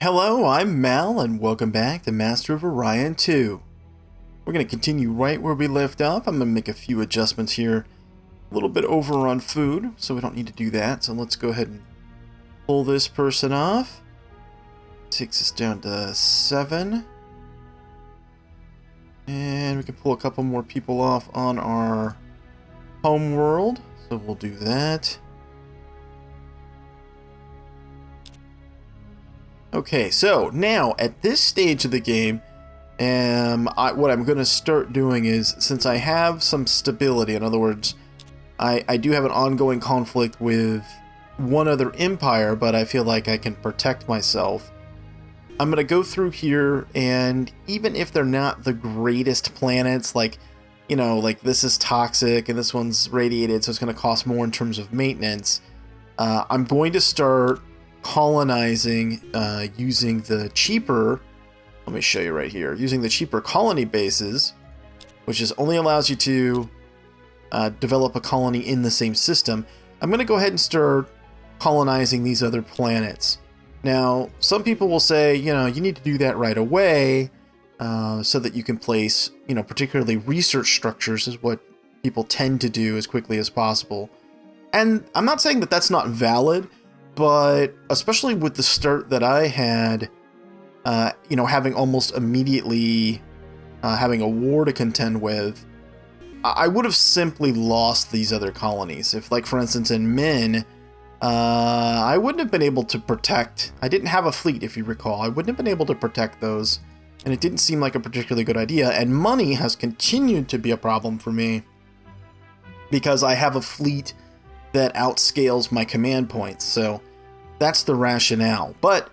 Hello, I'm Mal, and welcome back to Master of Orion II. We're going to continue right where we left off. I'm going to make a few adjustments here. A little bit over on food, so we don't need to do that. So let's go ahead and pull this person off. Takes us down to 7. And we can pull a couple more people off on our home world. So we'll do that. Okay, so now at this stage of the game, what I'm going to start doing is, since I have some stability, in other words, I do have an ongoing conflict with one other empire, but I feel like I can protect myself. I'm going to go through here, and even if they're not the greatest planets, like, you know, like this is toxic and this one's radiated, so it's going to cost more in terms of maintenance, I'm going to start colonizing using the cheaper, let me show you right here, using the cheaper colony bases, which is only allows you to develop a colony in the same system. I'm going to go ahead and start colonizing these other planets. Now, some people will say, you know, you need to do that right away so that you can place, you know, particularly research structures is what people tend to do as quickly as possible. And I'm not saying that that's not valid, but especially with the start that I had, you know, having almost immediately having a war to contend with, I would have simply lost these other colonies. If, like, for instance, in Min, I wouldn't have been able to protect... I didn't have a fleet, if you recall. I wouldn't have been able to protect those, and it didn't seem like a particularly good idea. And money has continued to be a problem for me because I have a fleet that outscales my command points, so that's the rationale. But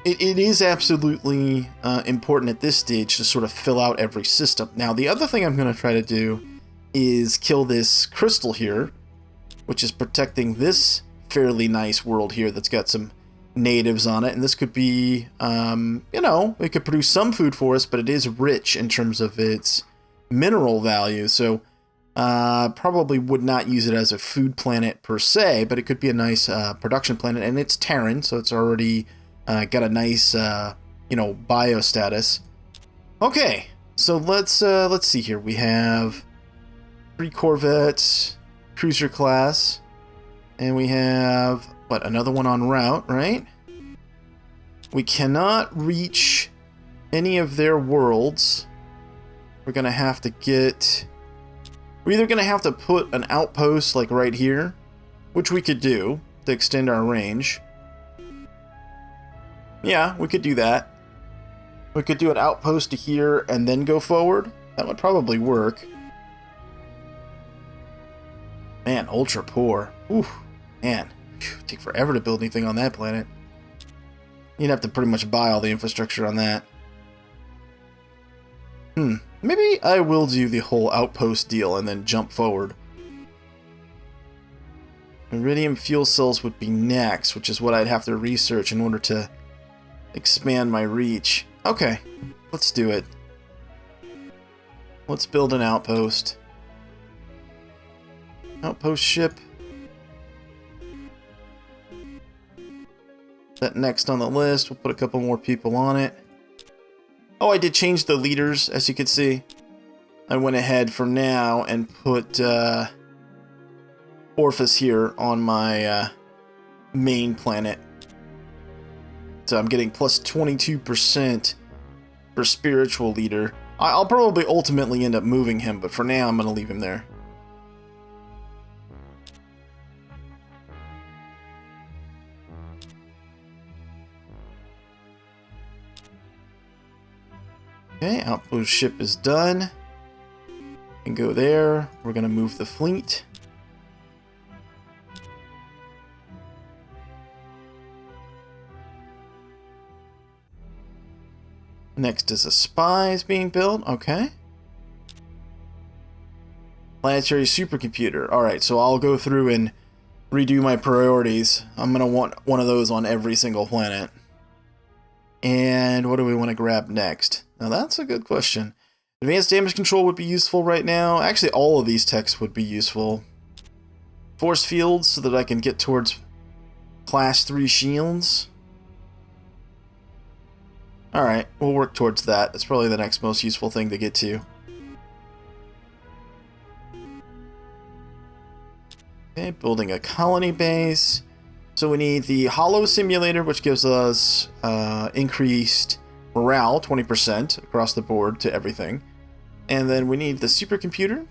it is absolutely important at this stage to sort of fill out every system. Now, the other thing I'm going to try to do is kill this crystal here, which is protecting this fairly nice world here that's got some natives on it, and this could be, you know, it could produce some food for us, but it is rich in terms of its mineral value, so probably would not use it as a food planet per se, but it could be a nice production planet, and it's Terran, so it's already got a nice, you know, bio status. Okay, so let's see here. We have 3 corvettes, cruiser class, and we have, what, another one en route, right? We cannot reach any of their worlds. We're gonna have to get... We're either going to have to put an outpost like right here, which we could do to extend our range. Yeah, we could do that. We could do an outpost to here and then go forward. That would probably work. Man, ultra poor. Ooh, man. It'd take forever to build anything on that planet. You'd have to pretty much buy all the infrastructure on that. Maybe I will do the whole outpost deal and then jump forward. Iridium fuel cells would be next, which is what I'd have to research in order to expand my reach. Okay, let's do it. Let's build an outpost. Outpost ship. That next on the list. We'll put a couple more people on it. Oh, I did change the leaders, as you can see. I went ahead for now and put Orphis here on my main planet. So I'm getting plus 22% for spiritual leader. I'll probably ultimately end up moving him, but for now I'm going to leave him there. Okay, outpost ship is done. And go there. We're going to move the fleet. Next is a spy is being built. Okay. Planetary supercomputer. Alright, so I'll go through and redo my priorities. I'm going to want one of those on every single planet. And what do we want to grab next? Now that's a good question. Advanced damage control would be useful right now. Actually, all of these techs would be useful. Force fields so that I can get towards class 3 shields. Alright, we'll work towards that. That's probably the next most useful thing to get to. Okay, building a colony base. So we need the Hollow Simulator, which gives us increased morale, 20% across the board to everything. And then we need the supercomputer.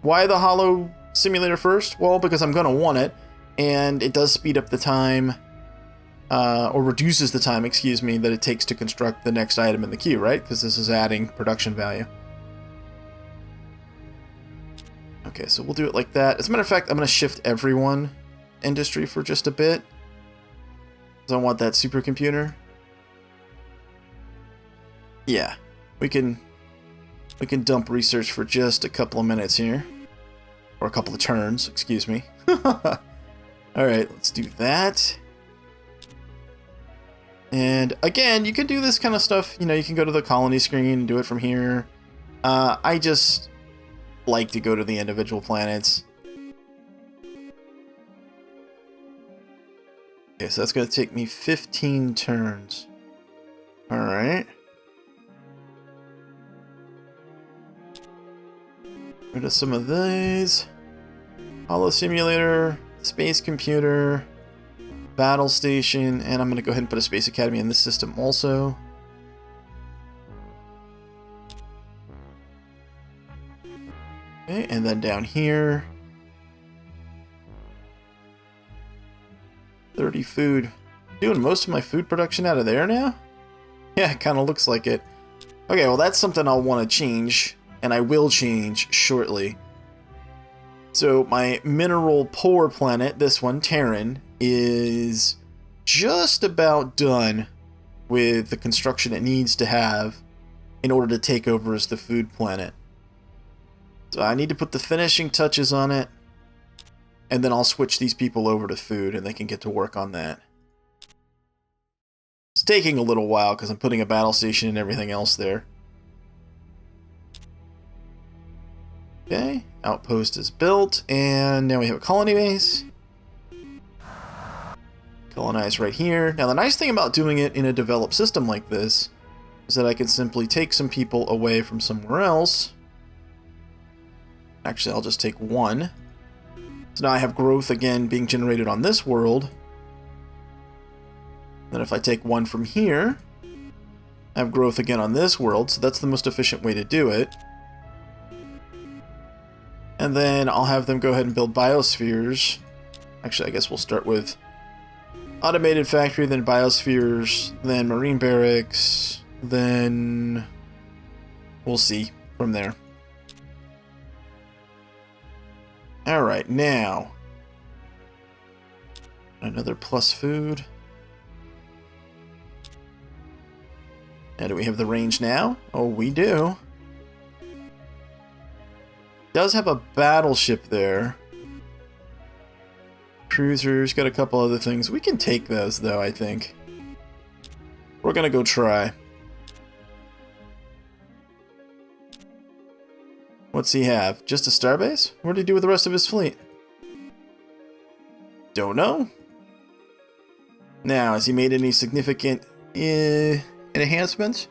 Why the Hollow Simulator first? Well, because I'm going to want it, and it does speed up the time, or reduces the time, excuse me, that it takes to construct the next item in the queue, right? Because this is adding production value. Okay, so we'll do it like that. As a matter of fact, I'm going to shift everyone industry for just a bit, because I want that supercomputer. Yeah, we can dump research for just a couple of minutes here. Or a couple of turns, excuse me. Alright, let's do that. And again, you can do this kind of stuff. You know, you can go to the colony screen and do it from here. I just like to go to the individual planets. Okay, so that's going to take me 15 turns. Alright. Rid of some of these. Hollow Simulator, Space Computer, Battle Station, and I'm going to go ahead and put a Space Academy in this system also. Okay, and then down here, 30 food. Doing most of my food production out of there now? Yeah, it kind of looks like it. Okay, well that's something I'll want to change, and I will change shortly. So my mineral poor planet, this one, Terran, is just about done with the construction it needs to have in order to take over as the food planet. So I need to put the finishing touches on it, and then I'll switch these people over to food and they can get to work on that. It's taking a little while because I'm putting a battle station and everything else there. Okay, outpost is built, and now we have a colony base. Colonize right here. Now the nice thing about doing it in a developed system like this is that I can simply take some people away from somewhere else. Actually, I'll just take one. So now I have growth again being generated on this world. Then if I take one from here, I have growth again on this world, so that's the most efficient way to do it. And then I'll have them go ahead and build biospheres. Actually, I guess we'll start with automated factory, then biospheres, then marine barracks, then we'll see from there. Alright, now another plus food. And do we have the range now? Oh, we do. Does have a battleship there. Cruisers, got a couple other things. We can take those, though, I think. We're gonna go try. What's he have? Just a starbase? What did he do with the rest of his fleet? Don't know. Now, has he made any significant enhancements?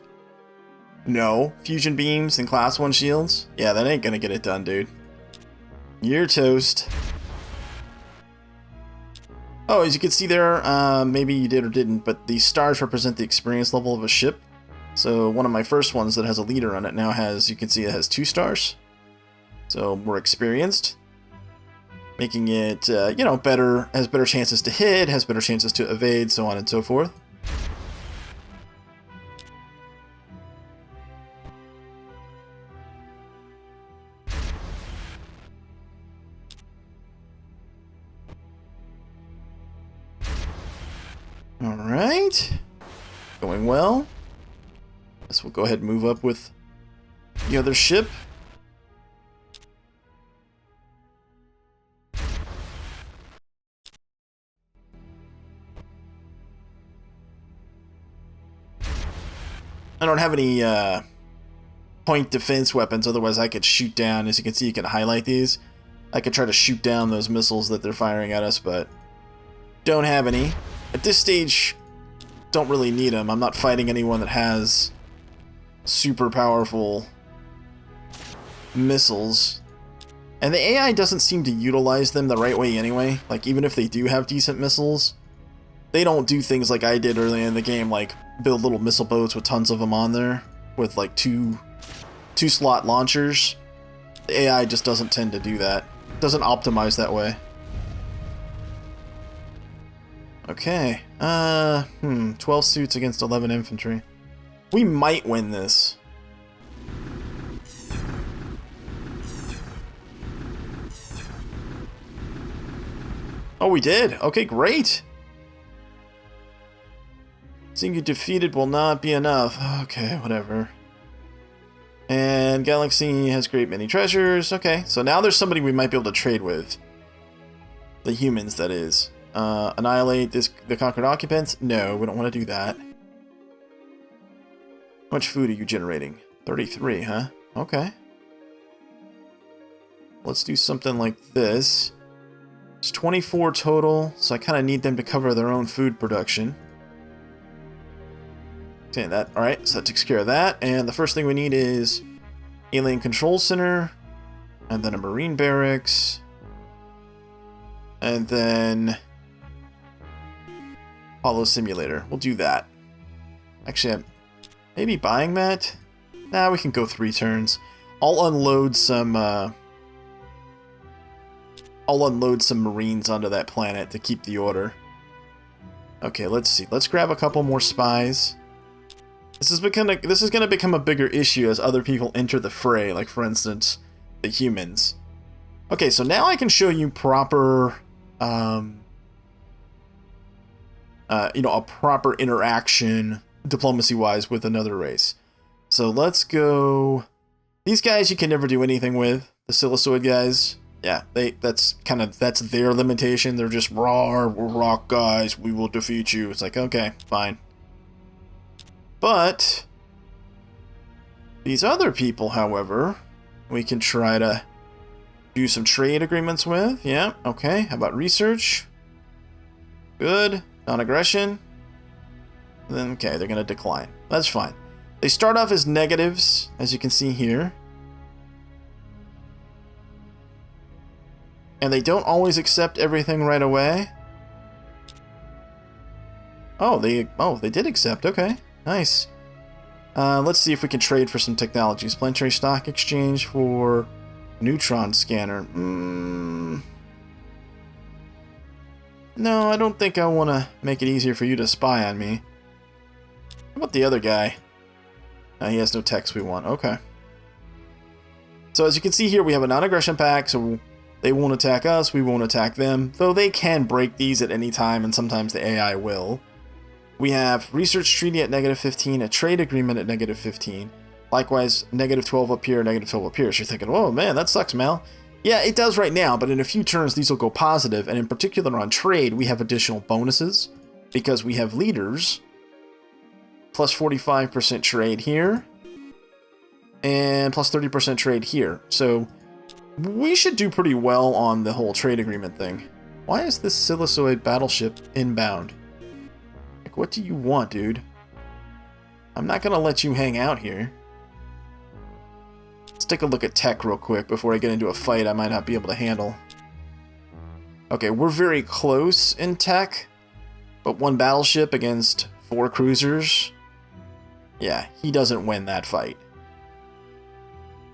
No. Fusion beams and class 1 shields? Yeah, that ain't gonna get it done, dude. You're toast. Oh, as you can see there, maybe you did or didn't, but the stars represent the experience level of a ship. So one of my first ones that has a leader on it now has, you can see it has 2 stars. So more experienced. Making it, you know, better, has better chances to hit, has better chances to evade, so on and so forth. Alright. Going well. Guess we'll go ahead and move up with the other ship. I don't have any point defense weapons, otherwise I could shoot down. As you can see, you can highlight these. I could try to shoot down those missiles that they're firing at us, but don't have any. At this stage, don't really need them. I'm not fighting anyone that has super powerful missiles. And the AI doesn't seem to utilize them the right way anyway. Like, even if they do have decent missiles, they don't do things like I did early in the game, like build little missile boats with tons of them on there, with like two slot launchers. The AI just doesn't tend to do that. Doesn't optimize that way. Okay, 12 suits against 11 infantry. We might win this. Oh, we did? Okay, great! Seeing you defeated will not be enough. Okay, whatever. And Galaxy has great many treasures. Okay, so now there's somebody we might be able to trade with. The humans, that is. Annihilate the conquered occupants? No, we don't want to do that. How much food are you generating? 33, huh? Okay. Let's do something like this. It's 24 total, so I kind of need them to cover their own food production. Okay, alright, so that takes care of that. And the first thing we need is Alien Control Center, and then a Marine Barracks, and then Apollo Simulator. We'll do that. Actually, maybe buying that? Nah, we can go 3 turns. I'll unload some Marines onto that planet to keep the order. Okay, let's see. Let's grab a couple more spies. This is going to become a bigger issue as other people enter the fray, like for instance, the humans. Okay, so now I can show you proper, a proper interaction diplomacy-wise with another race. So let's go. These guys you can never do anything with. The Silicioid guys. Yeah, that's their limitation. They're just raw, we're rock guys, we will defeat you. It's like, okay, fine. But these other people, however, we can try to do some trade agreements with. Yeah, okay. How about research? Good. Non-aggression. Then, okay, they're going to decline. That's fine. They start off as negatives, as you can see here. And they don't always accept everything right away. Oh, they did accept. Okay, nice. Let's see if we can trade for some technologies. Planetary Stock Exchange for neutron scanner. No, I don't think I want to make it easier for you to spy on me. How about the other guy? He has no techs we want. Okay. So as you can see here, we have a non-aggression pact, so they won't attack us, we won't attack them, though they can break these at any time, and sometimes the AI will. We have research treaty at -15, a trade agreement at -15. Likewise, -12 up here, -12 up here. So you're thinking, whoa, man, that sucks, Mal. Yeah, it does right now, but in a few turns these will go positive, and in particular on trade, we have additional bonuses, because we have leaders, plus 45% trade here, and plus 30% trade here. So we should do pretty well on the whole trade agreement thing. Why is this Silicioid battleship inbound? Like, what do you want, dude? I'm not gonna let you hang out here. Let's take a look at tech real quick before I get into a fight I might not be able to handle. Okay, we're very close in tech, but 1 battleship against 4 cruisers? Yeah, he doesn't win that fight.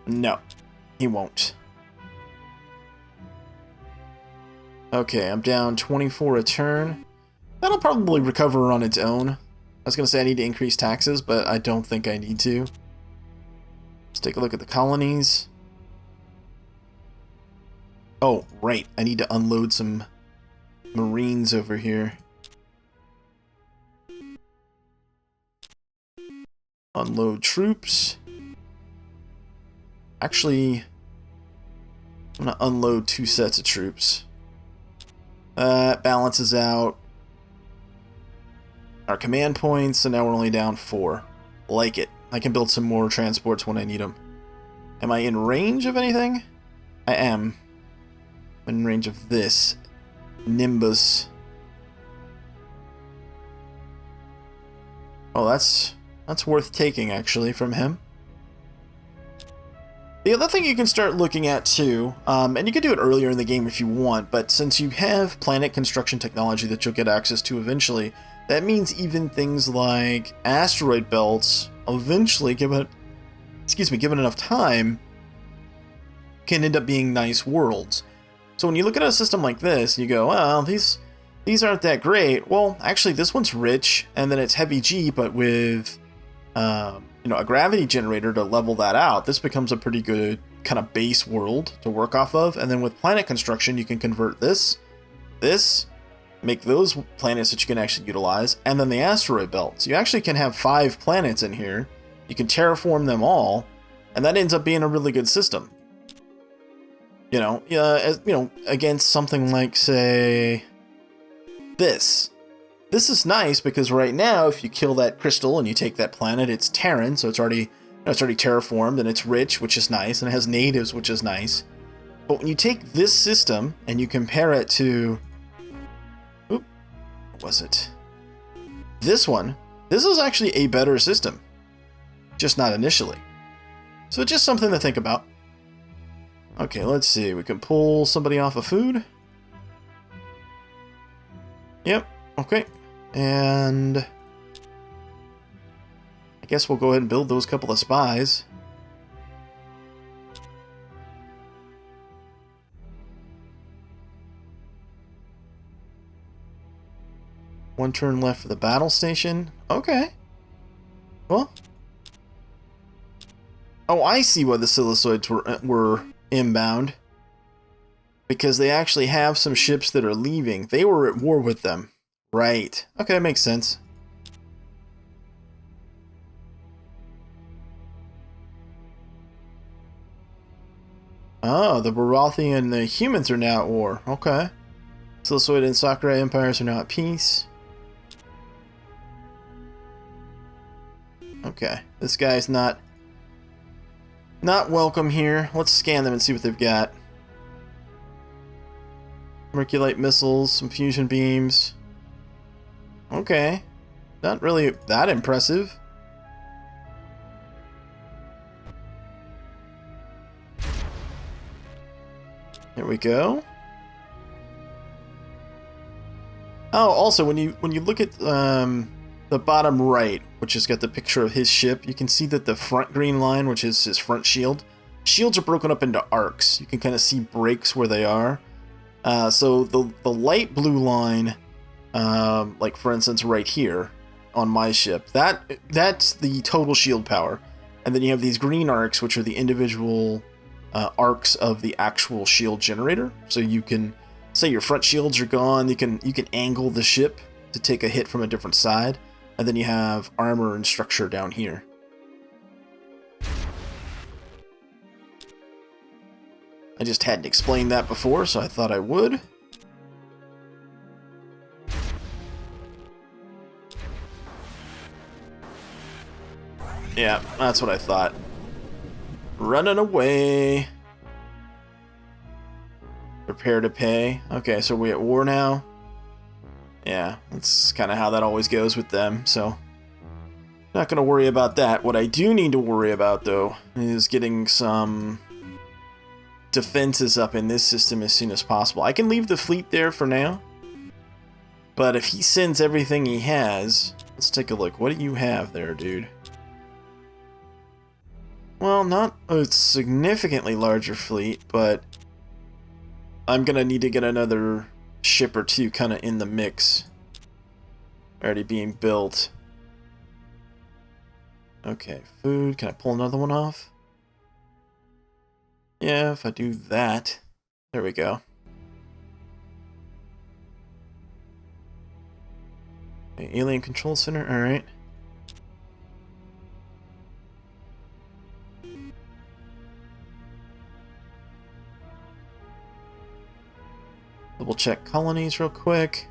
No, he won't. Okay, I'm down 24 a turn. That'll probably recover on its own. I was going to say I need to increase taxes, but I don't think I need to. Let's take a look at the colonies. Oh, right. I need to unload some Marines over here. Unload troops. Actually, I'm going to unload 2 sets of troops. That balances out our command points, so now we're only down 4. Like it. I can build some more transports when I need them. Am I in range of anything? I am. I'm in range of this. Nimbus. Oh, that's worth taking, actually, from him. The other thing you can start looking at, too, and you can do it earlier in the game if you want, but since you have planet construction technology that you'll get access to eventually, that means even things like asteroid belts, eventually, given enough time, can end up being nice worlds. So when you look at a system like this, you go, well, these aren't that great. Well, actually, this one's rich, and then it's heavy G, but with a gravity generator to level that out, this becomes a pretty good kind of base world to work off of. And then with planet construction, you can convert this, make those planets that you can actually utilize, and then the asteroid belts. You actually can have 5 planets in here. You can terraform them all, and that ends up being a really good system. Against something like, say, this. This is nice because right now, if you kill that crystal and you take that planet, it's Terran, so it's already terraformed, and it's rich, which is nice, and it has natives, which is nice. But when you take this system and you compare it to, what was it? This one. This is actually a better system, just not initially. So just something to think about. Okay, let's see. We can pull somebody off of food. Yep. Okay. And I guess we'll go ahead and build those couple of spies. One turn left for the battle station. Okay. Well. Oh, I see why the Silicioids were inbound. Because they actually have some ships that are leaving. They were at war with them. Right. Okay, that makes sense. Oh, the Barothi and the humans are now at war. Okay. Silicioid and Sakura empires are now at peace. Okay. This guy's not welcome here. Let's scan them and see what they've got. Merculite missiles, some fusion beams. Okay. Not really that impressive. There we go. Oh, also, when you look at the bottom right, which has got the picture of his ship, you can see that the front green line, which is his front shield, shields are broken up into arcs. You can kind of see breaks where they are. So the light blue line, like for instance right here on my ship, that's the total shield power. And then you have these green arcs, which are the individual arcs of the actual shield generator. So you can say your front shields are gone, you can angle the ship to take a hit from a different side, and then you have armor and structure down here. I just hadn't explained that before, so I thought I would. Yeah, that's what I thought. Running away. Prepare to pay. Okay, so we're at war now. Yeah, that's kind of how that always goes with them, so not going to worry about that. What I do need to worry about, though, is getting some defenses up in this system as soon as possible. I can leave the fleet there for now, but if he sends everything he has, let's take a look. What do you have there, dude? Well, not a significantly larger fleet, but I'm gonna need to get another ship or two kind of in the mix. Already being built. Okay, food. Can I pull another one off? Yeah, if I do that. There we go. Okay, alien control center, alright. Double check colonies real quick.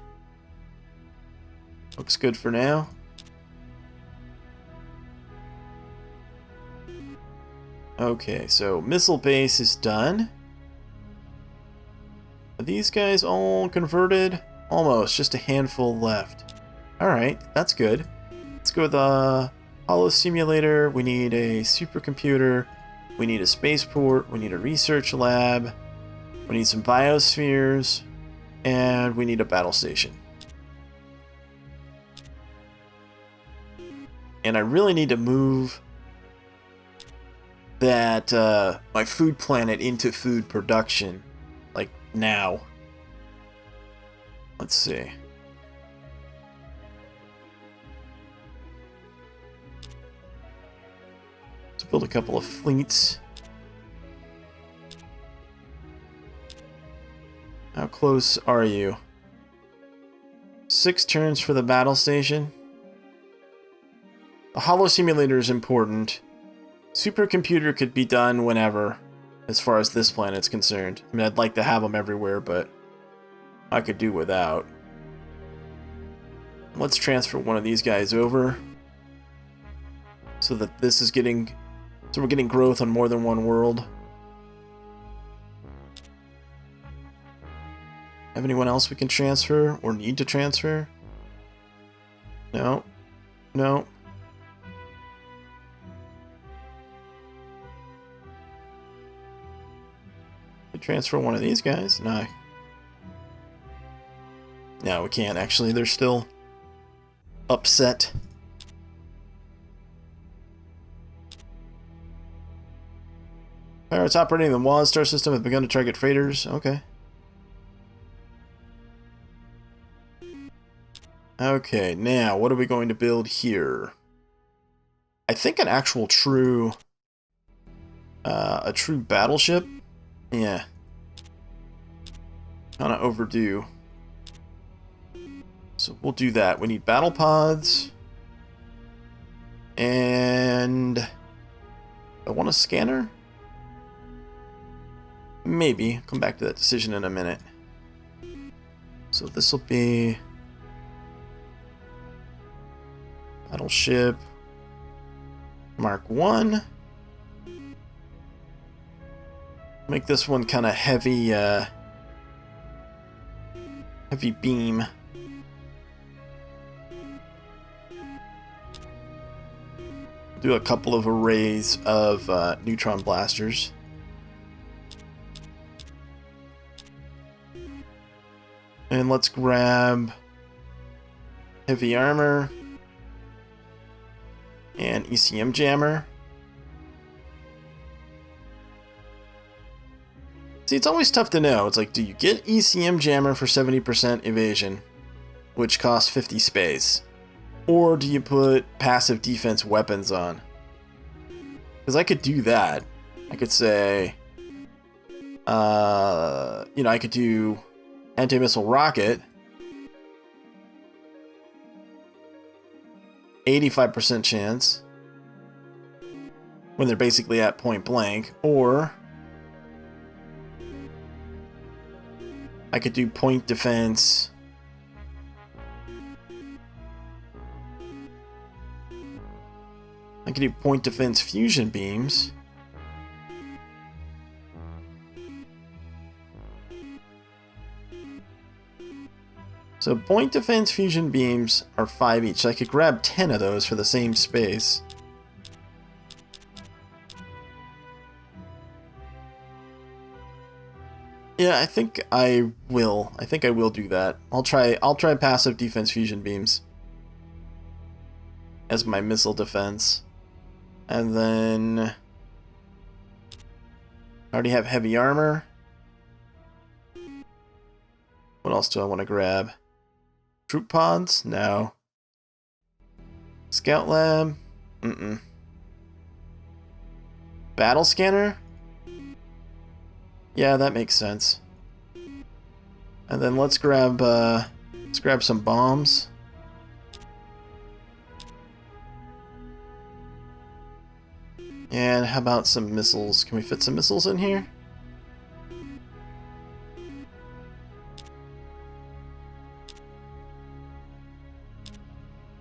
Looks good for now. Okay, so missile base is done. Are these guys all converted? Almost, just a handful left. Alright, that's good. Let's go with a holo simulator. We need a supercomputer. We need a spaceport. We need a research lab. We need some biospheres. And we need a battle station. And I really need to move that my food planet into food production, like now. Let's see. Let's build a couple of fleets. How close are you? 6 turns for the battle station. The holo simulator is important. Supercomputer could be done whenever, as far as this planet's concerned. I mean, I'd like to have them everywhere, but I could do without. Let's transfer one of these guys over, so that this is getting... So we're getting growth on more than one world. Have anyone else we can transfer, or need to transfer? No. No. Transfer one of these guys? No. No, we can't actually. They're still upset. Pirates operating in the WAS star system have begun to target freighters. Okay. Okay, now what are we going to build here? I think an actual true... a true battleship? Yeah. Kinda overdue. So we'll do that. We need battle pods. And... I want a scanner? Maybe. Come back to that decision in a minute. So this will be... Battleship Mark 1. Make this one kind of heavy, heavy beam. Do a couple of arrays of neutron blasters. And let's grab heavy armor and ECM jammer. See, it's always tough to know. It's like, do you get ECM jammer for 70% evasion, which costs 50 space? Or do you put passive defense weapons on? Because I could do that. I could say, you know, I could do anti-missile rocket, 85% chance when they're basically at point blank, or I could do point defense. I could do point defense fusion beams. So point defense fusion beams are 5 each. So I could grab 10 of those for the same space. Yeah, I think I will. I think I will do that. I'll try passive defense fusion beams as my missile defense. And then I already have heavy armor. What else do I want to grab? Troop pods? No. Scout lab? Mm-mm. Battle scanner? Yeah, that makes sense. And then let's grab some bombs. And how about some missiles? Can we fit some missiles in here?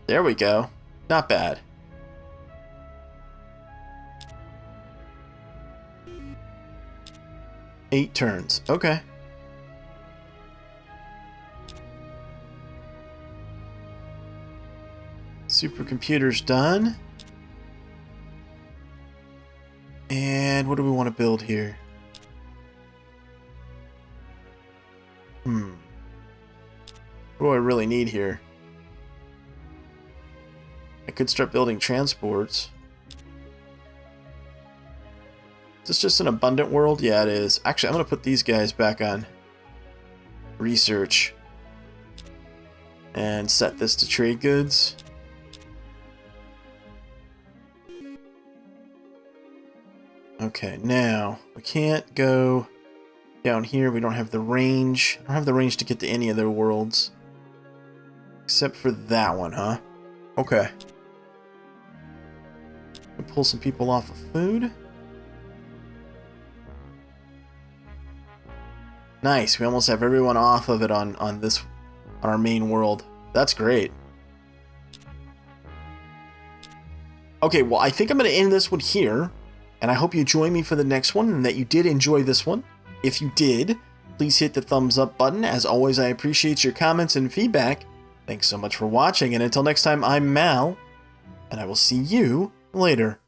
There we go. Not bad. Eight turns. Okay. Supercomputer's done. And what do we want to build here? What do I really need here? I could start building transports. Is this just an abundant world? Yeah, it is. Actually, I'm going to put these guys back on research. And set this to trade goods. Okay, now, we can't go down here. We don't have the range. I don't have the range to get to any of their worlds. Except for that one, huh? Okay. We'll pull some people off of food. Nice, we almost have everyone off of it on our main world. That's great. Okay, well, I think I'm going to end this one here. And I hope you join me for the next one and that you did enjoy this one. If you did, please hit the thumbs up button. As always, I appreciate your comments and feedback. Thanks so much for watching, and until next time, I'm Mal, and I will see you later.